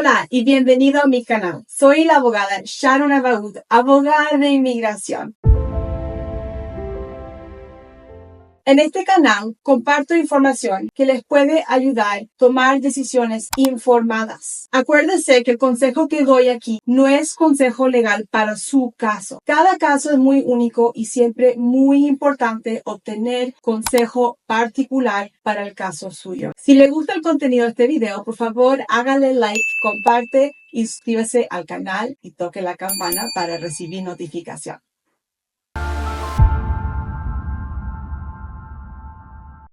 Hola y bienvenido a mi canal. Soy la abogada Sharon Abaud, abogada de inmigración. En este canal comparto información que les puede ayudar a tomar decisiones informadas. Acuérdese que el consejo que doy aquí no es consejo legal para su caso. Cada caso es muy único y siempre muy importante obtener consejo particular para el caso suyo. Si le gusta el contenido de este video, por favor hágale like, comparte y suscríbase al canal y toque la campana para recibir notificación.